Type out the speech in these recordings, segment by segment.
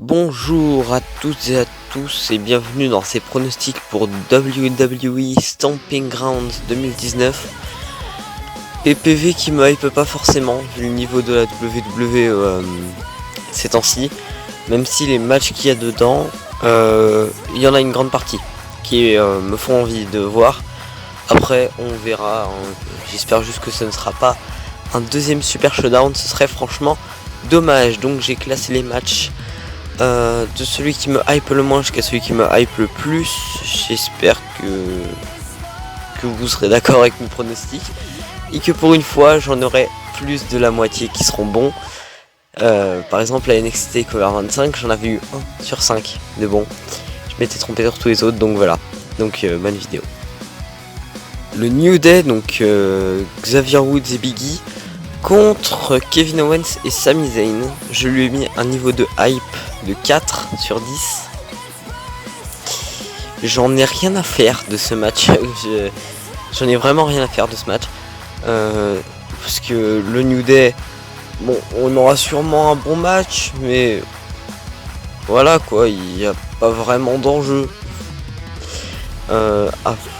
Bonjour à toutes et à tous et bienvenue dans ces pronostics pour WWE Stomping Grounds 2019. PPV qui me hype pas forcément vu le niveau de la WWE ces temps-ci, même si les matchs qu'il y a dedans, il y en a une grande partie qui me font envie de voir. Après on verra, hein. J'espère juste que ce ne sera pas un deuxième Super Showdown, ce serait franchement dommage. Donc j'ai classé les matchs de celui qui me hype le moins jusqu'à celui qui me hype le plus. J'espère que vous serez d'accord avec mes pronostics et que pour une fois j'en aurai plus de la moitié qui seront bons. Par exemple la NXT TakeOver 25, j'en avais eu 1 sur 5 de bon. Je m'étais trompé sur tous les autres, donc voilà. Donc bonne vidéo. Le New Day, donc Xavier Woods et Big E contre Kevin Owens et Sami Zayn. Je lui ai mis un niveau de hype de 4 sur 10. J'en ai rien à faire de ce match. J'en ai vraiment rien à faire de ce match. Parce que le New Day, bon, on aura sûrement un bon match, mais voilà quoi, il n'y a pas vraiment d'enjeu.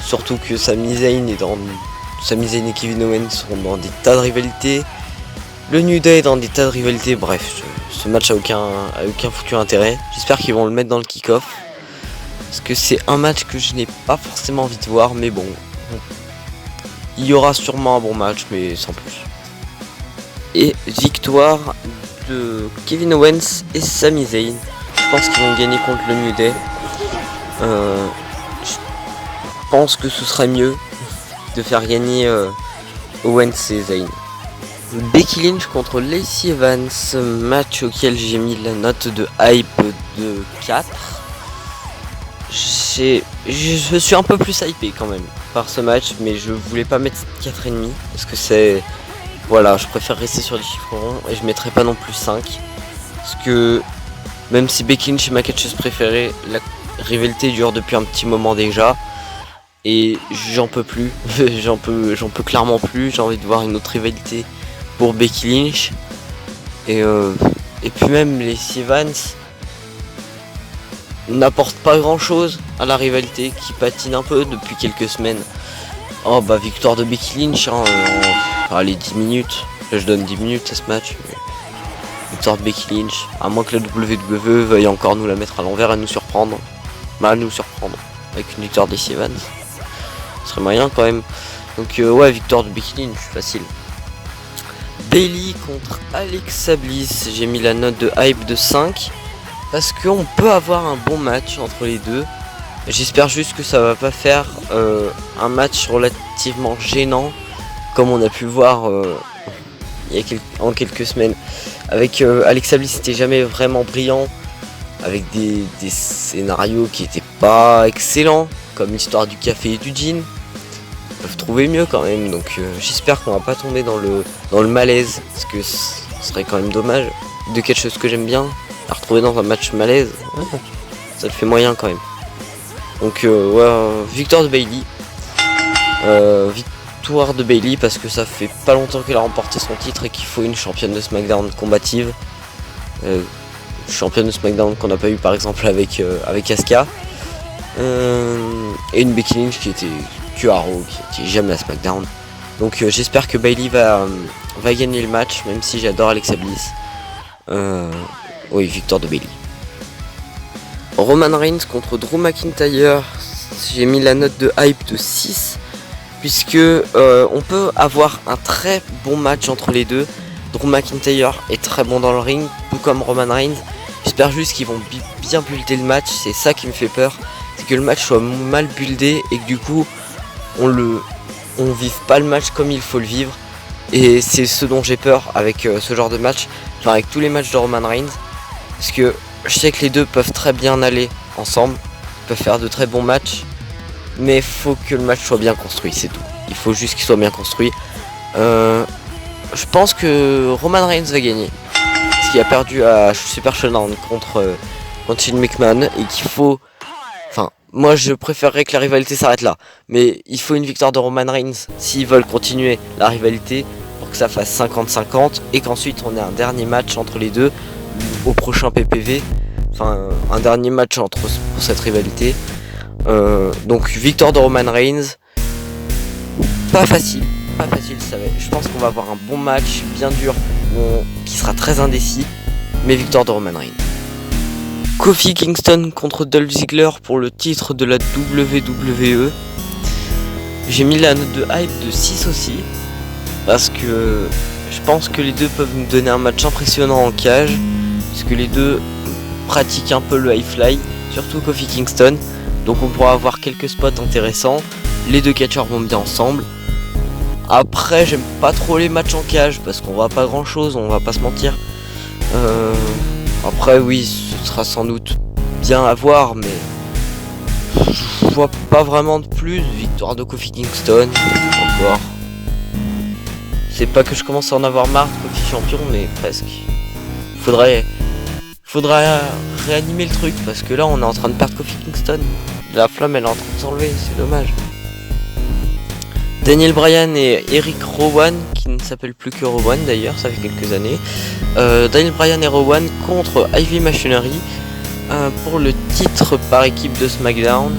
Surtout que Sami Zayn et Kevin Owens sont dans des tas de rivalités. Le New Day est dans des tas de rivalités. Bref, ce match a aucun foutu intérêt. J'espère qu'ils vont le mettre dans le kick-off. Parce que c'est un match que je n'ai pas forcément envie de voir. Mais bon, il y aura sûrement un bon match, mais sans plus. Et victoire de Kevin Owens et Sami Zayn. Je pense qu'ils vont gagner contre le New Day. Je pense que ce serait mieux de faire gagner Owens et Zayn. Becky Lynch contre Lacey Evans, match auquel j'ai mis la note de hype de 4. Je suis un peu plus hypé quand même par ce match, mais je voulais pas mettre 4,5 parce que c'est... Voilà, je préfère rester sur des chiffres ronds et je mettrai pas non plus 5. Parce que même si Becky Lynch est ma catcheuse préférée, la rivalité dure depuis un petit moment déjà. Et j'en peux plus, j'en peux clairement plus, j'ai envie de voir une autre rivalité pour Becky Lynch. Et puis même les Evans n'apportent pas grand chose à la rivalité qui patine un peu depuis quelques semaines. Oh bah victoire de Becky Lynch, hein, allez 10 minutes, là je donne 10 minutes à ce match. Victoire de Becky Lynch, à moins que la WWE veuille encore nous la mettre à l'envers et nous surprendre. Mal nous surprendre avec une victoire des Evans. Ce serait moyen quand même. Donc ouais, victoire de Becky Lynch, facile. Bayley contre Alexa Bliss, j'ai mis la note de hype de 5 parce qu'on peut avoir un bon match entre les deux. J'espère juste que ça va pas faire un match relativement gênant comme on a pu voir en quelques semaines. Avec Alexa Bliss, c'était jamais vraiment brillant, avec des scénarios qui étaient pas excellents, comme l'histoire du café et du jean. Ils peuvent trouver mieux quand même, donc j'espère qu'on va pas tomber dans le malaise, parce que ce serait quand même dommage de quelque chose que j'aime bien, à retrouver dans un match malaise, ça le fait moyen quand même. Donc ouais, victoire de Bayley, victoire de Bayley parce que ça fait pas longtemps qu'elle a remporté son titre et qu'il faut une championne de SmackDown combative, championne de SmackDown qu'on n'a pas eu par exemple avec Asuka, et une Becky Lynch qui était QRO, qui est jamais à SmackDown. Donc j'espère que Bayley va gagner le match, même si j'adore Alexa Bliss. Oui, victoire de Bayley. Roman Reigns contre Drew McIntyre, j'ai mis la note de hype de 6 puisque on peut avoir un très bon match entre les deux. Drew McIntyre est très bon dans le ring, tout comme Roman Reigns. J'espère juste qu'ils vont bien builder le match, c'est ça qui me fait peur, c'est que le match soit mal buildé et que du coup on vive pas le match comme il faut le vivre. Et c'est ce dont j'ai peur avec ce genre de match, enfin avec tous les matchs de Roman Reigns, parce que je sais que les deux peuvent très bien aller ensemble, peuvent faire de très bons matchs, mais faut que le match soit bien construit, c'est tout. Il faut juste qu'il soit bien construit. Je pense que Roman Reigns va gagner, parce qu'il a perdu à Super Showdown contre Shane McMahon, et qu'il faut... Enfin, moi je préférerais que la rivalité s'arrête là, mais il faut une victoire de Roman Reigns s'ils veulent continuer la rivalité, pour que ça fasse 50-50, et qu'ensuite on ait un dernier match entre les deux au prochain PPV. enfin un dernier match pour cette rivalité. Donc victoire de Roman Reigns, pas facile, ça va. Je pense qu'on va avoir un bon match bien dur qui sera très indécis, mais victoire de Roman Reigns. Kofi Kingston contre Dolph Ziggler pour le titre de la WWE. J'ai mis la note de hype de 6 aussi, parce que je pense que les deux peuvent nous donner un match impressionnant en cage, puisque les deux pratiquent un peu le high fly, surtout Kofi Kingston. Donc on pourra avoir quelques spots intéressants. Les deux catcheurs vont bien ensemble. Après, j'aime pas trop les matchs en cage parce qu'on voit pas grand chose, on va pas se mentir. Après, oui, ce sera sans doute bien à voir, mais je vois pas vraiment de plus. Victoire de Kofi Kingston, encore. C'est pas que je commence à en avoir marre de Kofi champion, mais presque. Faudrait réanimer le truc parce que là, on est en train de perdre Kofi Kingston. La flamme, elle est en train de s'enlever, c'est dommage. Daniel Bryan et Eric Rowan, qui ne s'appelle plus que Rowan d'ailleurs, ça fait quelques années. Daniel Bryan et Rowan contre Ivy Machinery pour le titre par équipe de SmackDown.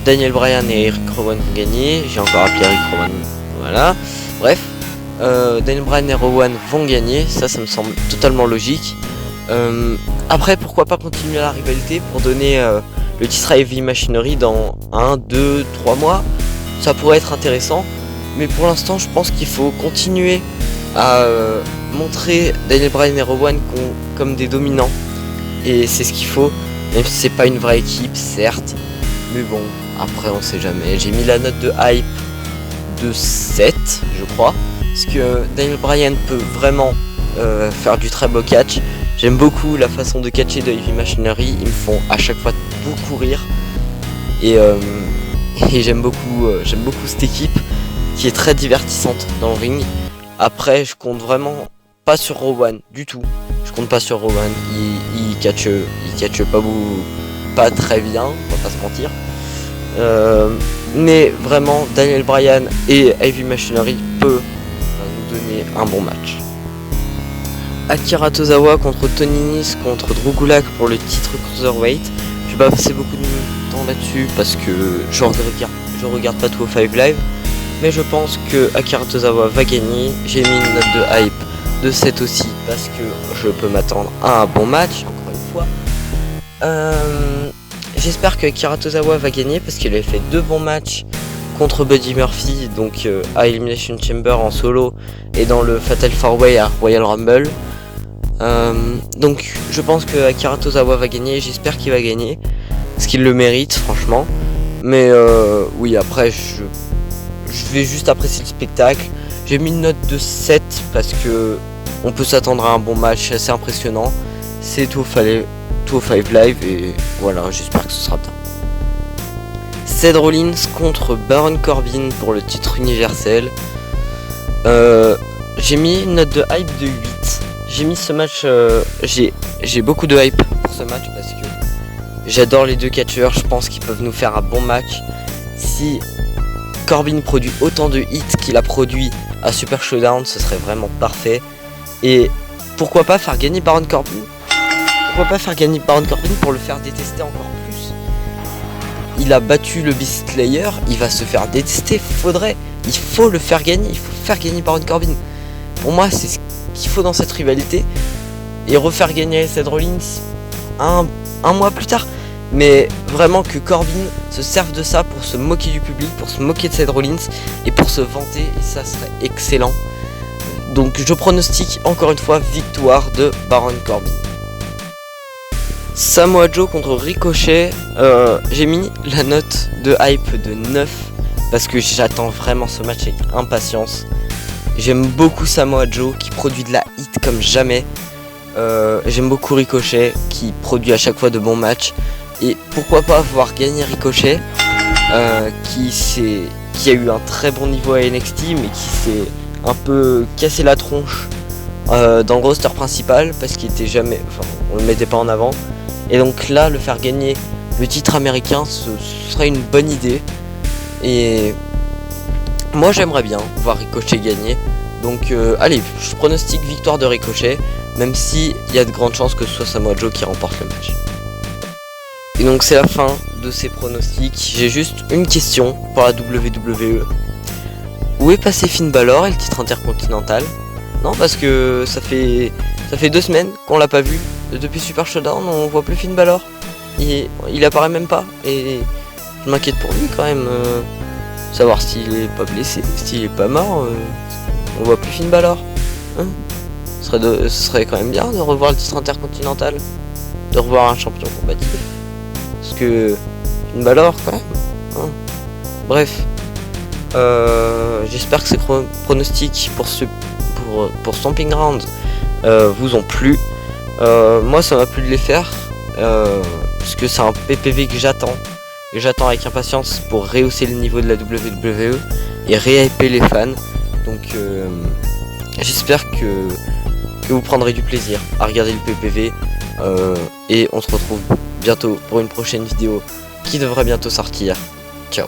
Daniel Bryan et Eric Rowan vont gagner. J'ai encore appelé Eric Rowan. Voilà. Bref, Daniel Bryan et Rowan vont gagner. Ça me semble totalement logique. Après, pourquoi pas continuer la rivalité pour donner le titre à Ivy Machinery dans 1, 2, 3 mois. Ça pourrait être intéressant, mais pour l'instant je pense qu'il faut continuer à montrer Daniel Bryan et Rowan comme des dominants, et c'est ce qu'il faut, même si c'est pas une vraie équipe certes, mais bon, après on sait jamais. J'ai mis la note de hype de 7 je crois, parce que Daniel Bryan peut vraiment faire du très beau catch. J'aime beaucoup la façon de catcher de Ivy Machinery, ils me font à chaque fois beaucoup rire, et j'aime beaucoup cette équipe qui est très divertissante dans le ring. Après, je compte vraiment pas sur Rowan du tout. Je compte pas sur Rowan. Il catch pas très bien, on va pas se mentir. Mais vraiment, Daniel Bryan et Ivy Machinery peut nous donner un bon match. Akira Tozawa contre Tony Nese contre Drew Gulak pour le titre Cruiserweight. Je vais pas passer beaucoup de temps là-dessus parce que je regarde pas tout au 5 Live, mais je pense que Akira Tozawa va gagner. J'ai mis une note de hype de 7 aussi parce que je peux m'attendre à un bon match, encore une fois. J'espère que Akira Tozawa va gagner parce qu'il avait fait 2 bons matchs contre Buddy Murphy, donc à Elimination Chamber en solo et dans le Fatal 4-Way à Royal Rumble. Donc je pense que Akira Tozawa va gagner, j'espère qu'il va gagner, parce qu'il le mérite franchement. Mais oui, après je vais juste apprécier le spectacle. J'ai mis une note de 7 parce que on peut s'attendre à un bon match assez impressionnant. C'est tout au 5 Live et voilà, j'espère que ce sera bien. Seth Rollins contre Baron Corbin pour le titre universel. J'ai mis une note de hype de 8. J'ai mis ce match, j'ai beaucoup de hype pour ce match parce que j'adore les deux catcheurs. Je pense qu'ils peuvent nous faire un bon match. Si Corbin produit autant de hits qu'il a produit à Super Showdown, ce serait vraiment parfait. Et pourquoi pas faire gagner Baron Corbin? Pourquoi pas faire gagner Baron Corbin pour le faire détester encore plus? Il a battu le Beast Slayer, il va se faire détester. Il faut le faire gagner, il faut faire gagner Baron Corbin. Pour moi, c'est ce qu'il faut dans cette rivalité. Et refaire gagner Seth Rollins un mois plus tard. Mais vraiment que Corbin se serve de ça pour se moquer du public, pour se moquer de Seth Rollins et pour se vanter, et ça serait excellent. Donc je pronostique encore une fois victoire de Baron Corbin. Samoa Joe contre Ricochet, j'ai mis la note de hype de 9 parce que j'attends vraiment ce match avec impatience. J'aime beaucoup Samoa Joe qui produit de la hit comme jamais. J'aime beaucoup Ricochet qui produit à chaque fois de bons matchs. Et pourquoi pas voir gagner Ricochet qui a eu un très bon niveau à NXT mais qui s'est un peu cassé la tronche dans le roster principal parce qu'il était jamais, on le mettait pas en avant. Et donc là, le faire gagner le titre américain, ce serait une bonne idée. Et moi j'aimerais bien voir Ricochet gagner. Donc allez, je pronostique victoire de Ricochet, même si il y a de grandes chances que ce soit Samoa Joe qui remporte le match. Et donc c'est la fin de ces pronostics. J'ai juste une question pour la WWE. Où est passé Finn Balor et le titre intercontinental? Non, parce que ça fait 2 semaines qu'on l'a pas vu. Depuis Super Showdown, on voit plus Finn Balor. Il apparaît même pas. Et je m'inquiète pour lui quand même. Savoir s'il est pas blessé, s'il est pas mort. On voit plus Finn Balor. Hein, ce serait quand même bien de revoir le titre intercontinental. De revoir un champion combatif. Parce que Finn Balor quand même. Hein. Bref. J'espère que ces pronostics pour Stomping Ground vous ont plu. Moi ça m'a plu de les faire parce que c'est un PPV que j'attends avec impatience pour rehausser le niveau de la WWE et réhyper les fans. Donc j'espère que vous prendrez du plaisir à regarder le PPV et on se retrouve bientôt pour une prochaine vidéo qui devrait bientôt sortir. Ciao.